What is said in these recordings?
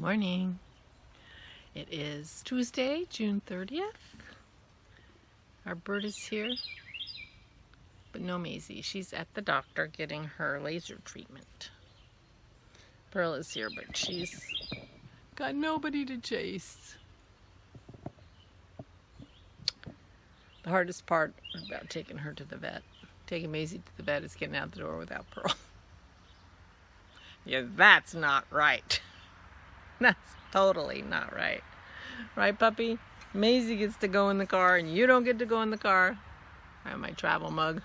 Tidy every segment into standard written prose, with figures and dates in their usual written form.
Morning. It is Tuesday, June 30th. Our bird is here, but no Maisie. She's at the doctor getting her laser treatment. Pearl is here, but she's got nobody to chase. The hardest part about taking her to the vet, taking Maisie to the vet, is getting out the door without Pearl. Yeah, that's not right. That's totally not right. Right, puppy? Maisie gets to go in the car and you don't get to go in the car. I have my travel mug.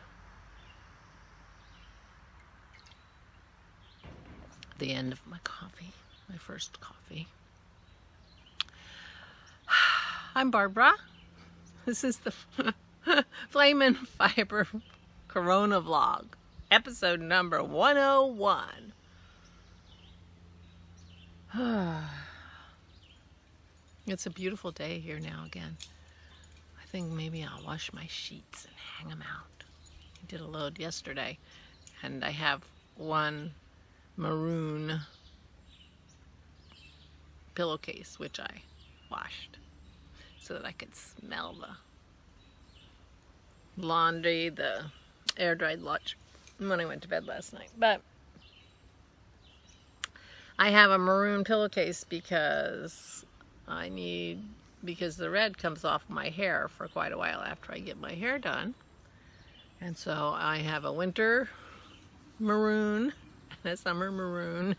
The end of my coffee. My first coffee. I'm Barbara. This is the Flame and Fiber CoronaVlog. Episode number 101. It's a beautiful day here now again. I think maybe I'll wash my sheets and hang them out. I did a load yesterday and I have one maroon pillowcase which I washed so that I could smell the laundry, the air dried laundry when I went to bed last night. But I have a maroon pillowcase because the red comes off my hair for quite a while after I get my hair done. And so I have a winter maroon and a summer maroon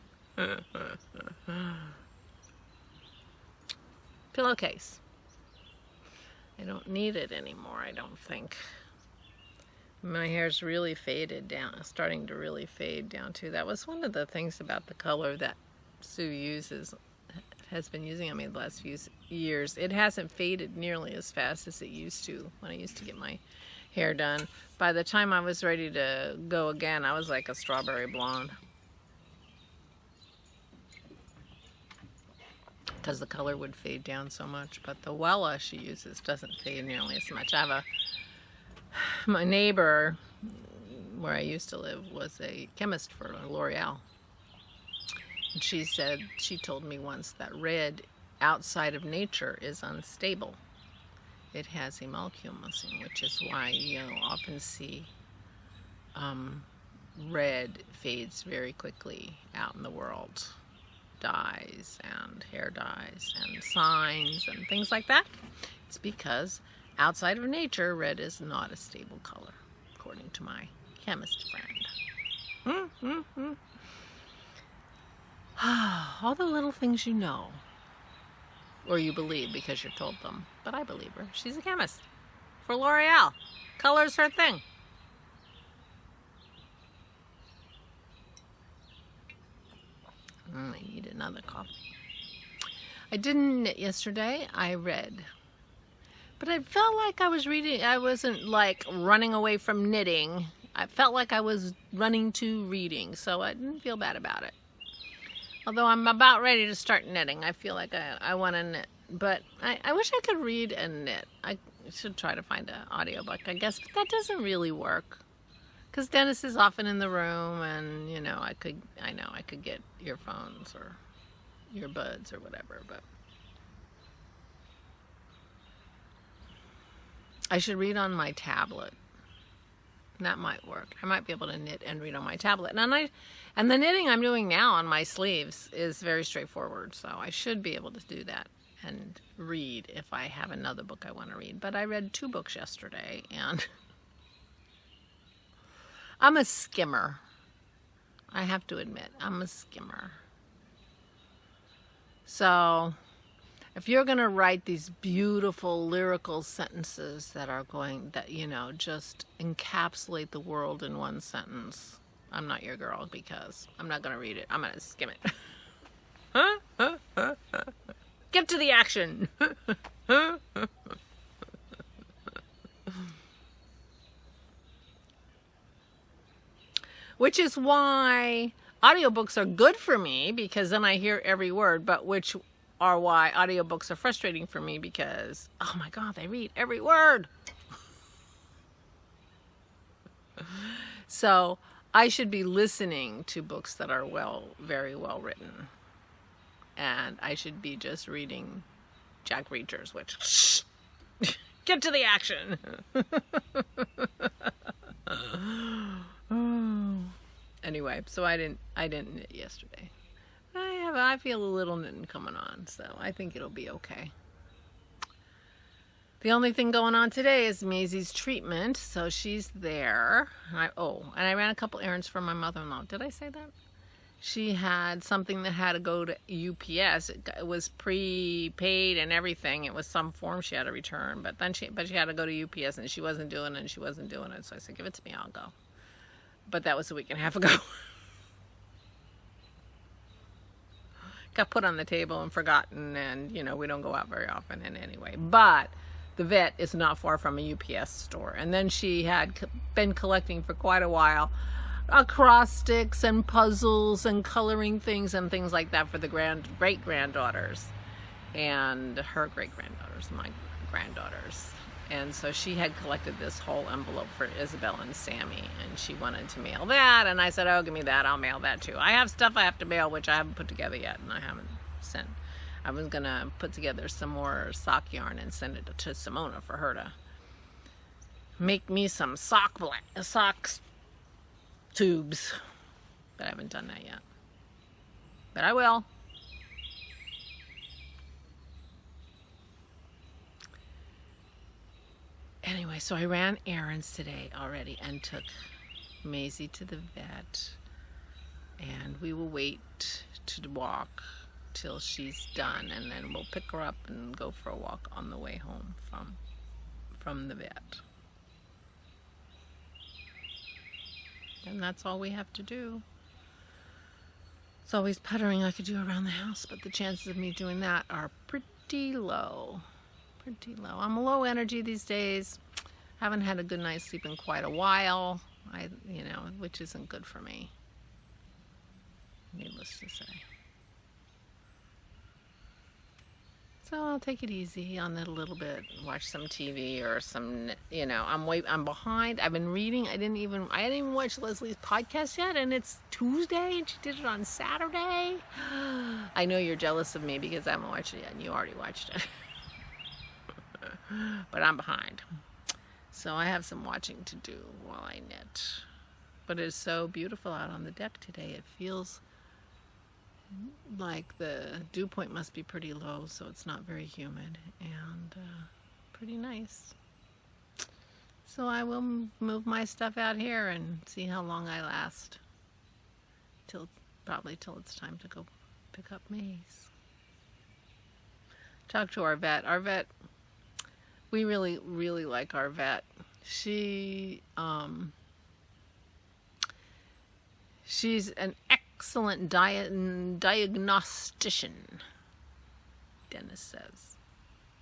pillowcase. I don't need it anymore, I don't think. My hair's really faded down, starting to really fade down too. That was one of the things about the color that Sue has been using on me the last few years. It hasn't faded nearly as fast as it used to when I used to get my hair done. By the time I was ready to go again, I was like a strawberry blonde. Because the color would fade down so much. But the Wella she uses doesn't fade nearly as much. My neighbor, where I used to live, was a chemist for L'Oreal. And she told me once that red outside of nature is unstable. It has emulcumacin, which is why you often see red fades very quickly out in the world. Dyes and hair dyes and signs and things like that. It's because outside of nature, red is not a stable color, according to my chemist friend. All the little things you know, or you believe because you're told them. But I believe her. She's a chemist for L'Oreal. Color's her thing. I need another coffee. I didn't knit yesterday. I read. But I felt like I was reading. I wasn't like running away from knitting. I felt like I was running to reading. So I didn't feel bad about it. Although I'm about ready to start knitting. I feel like I want to knit. But I wish I could read and knit. I should try to find an audiobook, I guess. But that doesn't really work. Because Dennis is often in the room. And, you know, I could get earphones or earbuds or whatever. But I should read on my tablet. That might work. I might be able to knit and read on my tablet. And the knitting I'm doing now on my sleeves is very straightforward. So I should be able to do that and read if I have another book I want to read. But I read 2 books yesterday and I'm a skimmer. I have to admit, I'm a skimmer. So if you're going to write these beautiful lyrical sentences that just encapsulate the world in one sentence, I'm not your girl because I'm not going to read it. I'm going to skim it. Get to the action. Which is why audiobooks are good for me, because then I hear every word, but which are why audiobooks are frustrating for me because, oh my God, they read every word. So I should be listening to books that are very well written and I should be just reading Jack Reacher's, which get to the action. Anyway, so I didn't knit yesterday. I feel a little knitting coming on, so I think it'll be okay. The only thing going on today is Maisie's treatment, so she's there. And I ran a couple errands for my mother-in-law. Did I say that? She had something that had to go to UPS. It was prepaid and everything. It was some form she had to return, but she had to go to UPS, and she wasn't doing it, So I said, give it to me, I'll go. But that was a week and a half ago. Got put on the table and forgotten, and we don't go out very often. And anyway, but the vet is not far from a UPS store. And then she had been collecting for quite a while acrostics and puzzles and coloring things and things like that for the great-granddaughters and her great-granddaughters, my granddaughters. And so she had collected this whole envelope for Isabel and Sammy, and she wanted to mail that, and I said, oh, give me that, I'll mail that too. I have stuff I have to mail, which I haven't put together yet, and I haven't sent. I was gonna put together some more sock yarn and send it to Simona for her to make me some socks tubes, but I haven't done that yet. But I will. Anyway, so I ran errands today already and took Maisie to the vet, and we will wait to walk till she's done, and then we'll pick her up and go for a walk on the way home from the vet. And that's all we have to do. It's always puttering I could do around the house, but the chances of me doing that are pretty low. Pretty low. I'm low energy these days. Haven't had a good night's sleep in quite a while. Which isn't good for me, needless to say. So I'll take it easy on it a little bit, watch some TV or some, I'm behind. I've been reading. I didn't even watch Leslie's podcast yet, and it's Tuesday and she did it on Saturday. I know you're jealous of me because I haven't watched it yet and you already watched it. But I'm behind. So I have some watching to do while I knit. But it's so beautiful out on the deck today. It feels like the dew point must be pretty low, so it's not very humid and pretty nice. So I will move my stuff out here and see how long I last. Probably till it's time to go pick up Maze. Talk to our vet. Our vet, we really, really like our vet. She's an excellent diagnostician, Dennis says.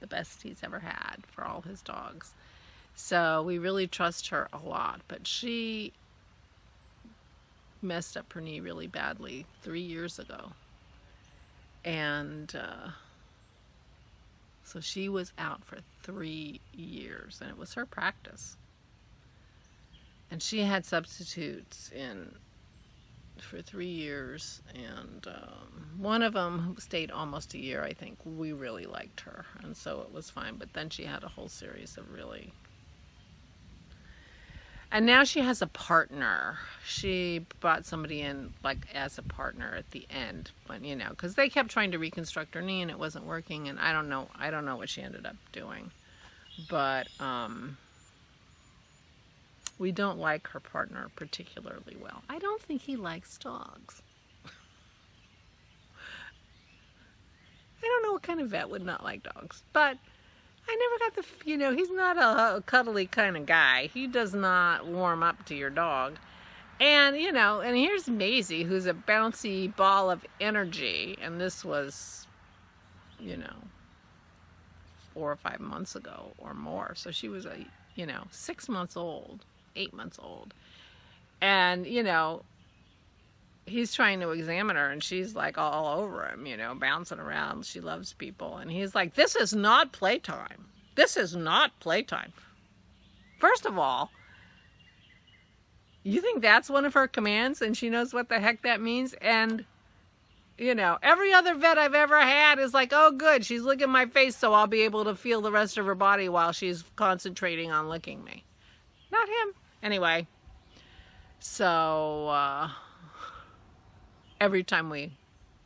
The best he's ever had for all his dogs. So we really trust her a lot. But she messed up her knee really badly 3 years ago. And so she was out for 3 years, and it was her practice. And she had substitutes for 3 years, and one of them stayed almost a year, I think. We really liked her, and so it was fine. But then she had a whole series of really... And now she has a partner. She brought somebody in, like, as a partner at the end, but because they kept trying to reconstruct her knee and it wasn't working, and I don't know what she ended up doing. But we don't like her partner particularly well. I don't think he likes dogs. I don't know what kind of vet would not like dogs, but I never got he's not a cuddly kind of guy. He does not warm up to your dog. And, and here's Maisie, who's a bouncy ball of energy. And this was, 4 or 5 months ago or more. So she was 6 months old, 8 months old. And, he's trying to examine her, and she's like all over him, bouncing around. She loves people. And he's like, this is not playtime. This is not playtime. First of all, you think that's one of her commands and she knows what the heck that means? And You know, every other vet I've ever had is like, oh good, she's licking my face so I'll be able to feel the rest of her body while she's concentrating on licking me. Not him. Anyway, so every time we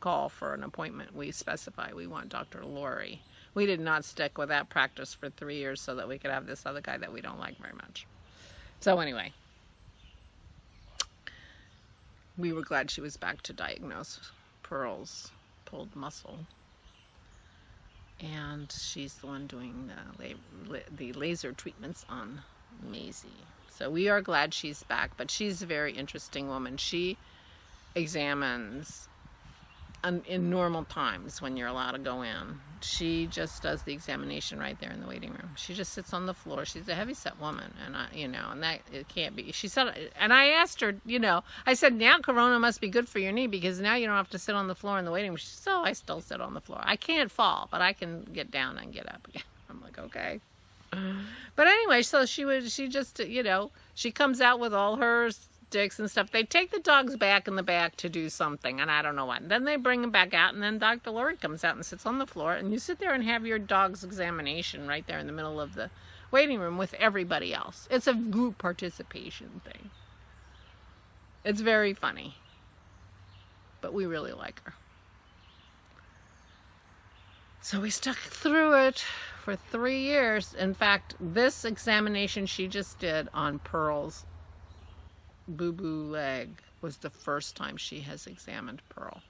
call for an appointment, we specify we want Dr. Lori. We did not stick with that practice for 3 years so that we could have this other guy that we don't like very much. So anyway, we were glad she was back to diagnose Pearl's pulled muscle, and she's the one doing the laser treatments on Maisie. So we are glad she's back, but she's a very interesting woman. She examines in normal times when you're allowed to go in. She just does the examination right there in the waiting room. She just sits on the floor. She's a heavy-set woman, and and that it can't be. She said, and I asked her, I said, now Corona must be good for your knee because now you don't have to sit on the floor in the waiting room. She said, I still sit on the floor. I can't fall, but I can get down and get up again. I'm like, okay. But anyway, so she just, she comes out with all her sticks and stuff. They take the dogs back in the back to do something, and I don't know what. And then they bring them back out, and then Dr. Lori comes out and sits on the floor, and you sit there and have your dog's examination right there in the middle of the waiting room with everybody else. It's a group participation thing. It's very funny, but we really like her. So we stuck through it for 3 years. In fact, this examination she just did on Pearl's boo-boo leg was the first time she has examined Pearl.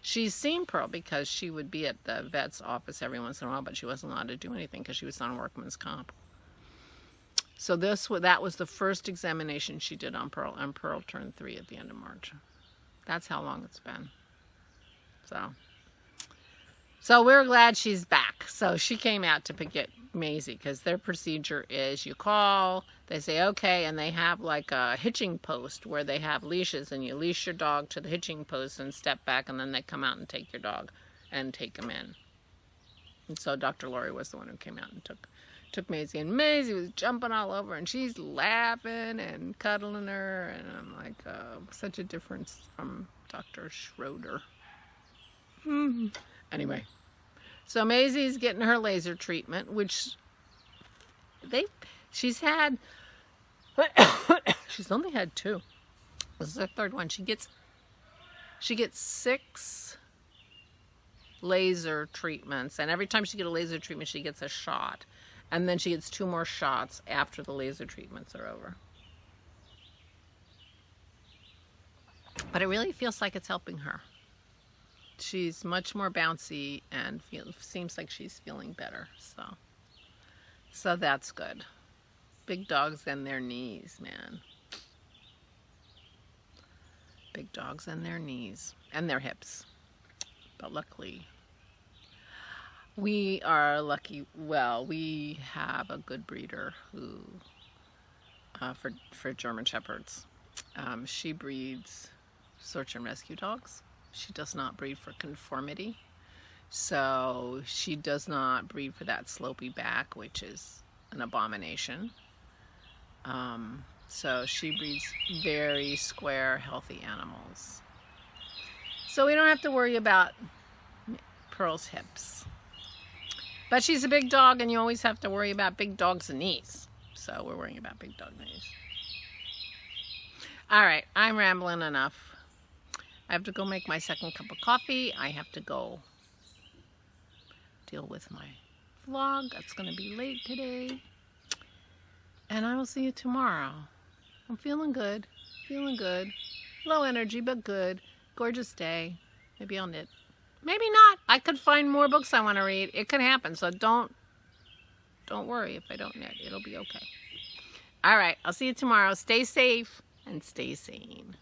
She's seen Pearl because she would be at the vet's office every once in a while, but she wasn't allowed to do anything because she was on workman's comp. So that was the first examination she did on Pearl, and Pearl turned 3 at the end of March. That's how long it's been. So we're glad she's back. So she came out to get Maisie because their procedure is you call, they say okay, and they have like a hitching post where they have leashes, and you leash your dog to the hitching post and step back, and then they come out and take your dog and take him in. And so Dr. Lori was the one who came out and took Maisie, and Maisie was jumping all over, and she's laughing and cuddling her, and I'm like, such a difference from Dr. Schroeder. Anyway, so Maisie's getting her laser treatment, which she's had, she's only had 2. This is her 3rd one. She gets 6 laser treatments, and every time she gets a laser treatment, she gets a shot, and then she gets 2 more shots after the laser treatments are over. But it really feels like it's helping her. She's much more bouncy and seems like she's feeling better. So that's good. Big dogs and their knees, man. Big dogs and their knees and their hips. But luckily, we are lucky. Well, we have a good breeder who, for German Shepherds, she breeds search and rescue dogs. She does not breed for conformity, so she does not breed for that slopey back, which is an abomination. So she breeds very square, healthy animals. So we don't have to worry about Pearl's hips. But she's a big dog, and you always have to worry about big dogs' knees. So we're worrying about big dog knees. All right, I'm rambling enough. I have to go make my 2nd cup of coffee. I have to go deal with my vlog. That's going to be late today. And I will see you tomorrow. I'm feeling good. Feeling good. Low energy, but good. Gorgeous day. Maybe I'll knit. Maybe not. I could find more books I want to read. It could happen. So don't worry if I don't knit. It'll be okay. All right. I'll see you tomorrow. Stay safe and stay sane.